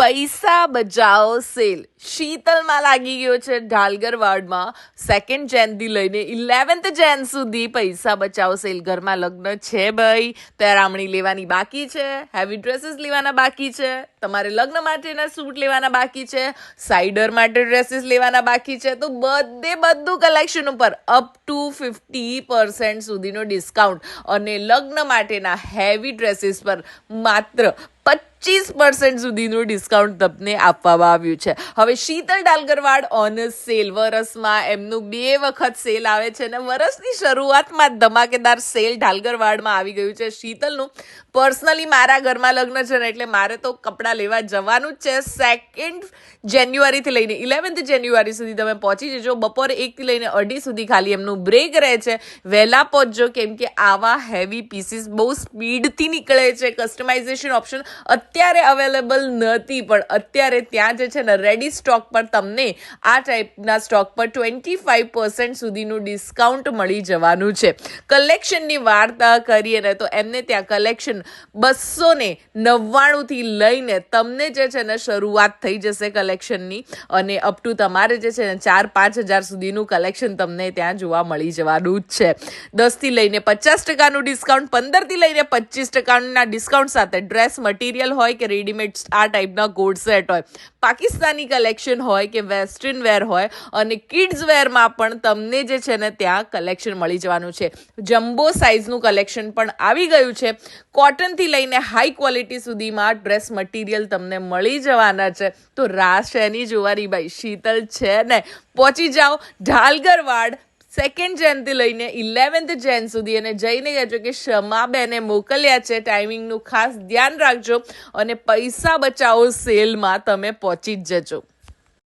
પૈસા બચાવો સેલ શીતલમાં લાગી ગયો છે ઢાલગરવાડમાં 2nd જૈનથી લઈને 11th જૈન સુધી પૈસા બચાવો સેલ. ઘરમાં લગ્ન છે ભાઈ, તૈયારમણી લેવાની બાકી છે, હેવી ડ્રેસીસ લેવાના બાકી છે, તમારે લગ્ન માટેના સૂટ લેવાના બાકી છે, સાઇડર માટે ડ્રેસીસ લેવાના બાકી છે, તો બધું કલેક્શન ઉપર અપ ટુ 50% સુધીનો ડિસ્કાઉન્ટ અને લગ્ન માટેના હેવી ડ્રેસીસ પર માત્ર 25% સુધીનું ડિસ્કાઉન્ટ તમને આપવામાં આવ્યું છે. હવે શીતલ ઢાલગરવાડ ઓન સેલ, વરસમાં એમનું 2 વખત સેલ આવે છે અને વરસની શરૂઆતમાં ધમાકેદાર સેલ ઢાલગરવાડમાં આવી ગયું છે શીતલનું. પર્સનલી મારા ઘરમાં લગ્ન છે ને એટલે મારે તો કપડાં લેવા જવાનું જ છે. 2nd જાન્યુઆરીથી લઈને 11th જાન્યુઆરી સુધી તમે પહોંચી જજો. બપોરે 1 થી લઈને 2:30 સુધી ખાલી એમનું બ્રેક રહે છે. વહેલા પહોંચજો, કેમ કે આવા હેવી પીસીસ બહુ સ્પીડથી નીકળે છે. કસ્ટમાઇઝેશન ઓપ્શન અત્યારે અવેલેબલ નથી, પણ અત્યારે ત્યાં જે છે ને રેડી સ્ટોક પર તમને આ ટાઈપના સ્ટોક પર 25% સુધીનું ડિસ્કાઉન્ટ મળી જવાનું છે. કલેક્શનની વાર્તા કરીએ ને તો એમને ત્યાં કલેક્શન 299 થી લઈને તમને જે છે ને શરૂઆત થઈ જશે કલેક્શનની, અને અપ ટુ તમારે જે છે ને 4-5 હજાર સુધીનું કલેક્શન તમને ત્યાં જોવા મળી જવાનું જ છે. 10 થી લઈને 50%નું ડિસ્કાઉન્ટ, 15 થી લઈને 25%ના ડિસ્કાઉન્ટ સાથે ડ્રેસ મટીરિયલ હોય કે રેડીમેડ આ ટાઈપના કોડ સેટ હોય, પાકિસ્તાની કલેક્શન હોય કે વેસ્ટર્ન વેર હોય, અને કિડ્સ વેરમાં પણ તમને જે છે ને ત્યાં કલેક્શન મળી જવાનું છે. જમ્બો સાઇઝનું કલેક્શન પણ આવી ગયું છે. કોટનથી લઈને હાઈ ક્વોલિટી સુધીમાં ડ્રેસ મટીરિયલ તમને મળી જવાના છે. તો રાસ એની જોવાની ભાઈ, શીતલ છે ને, પહોંચી જાઓ ઢાલગરવાડ 2nd જૈનથી લઈને 11th જૈન સુધી, અને જઈને કહેજો કે ક્ષમાબેને મોકલ્યા છે. ટાઈમિંગનું ખાસ ધ્યાન રાખજો અને પૈસા બચાવો સેલમાં તમે પહોંચી જ જજો.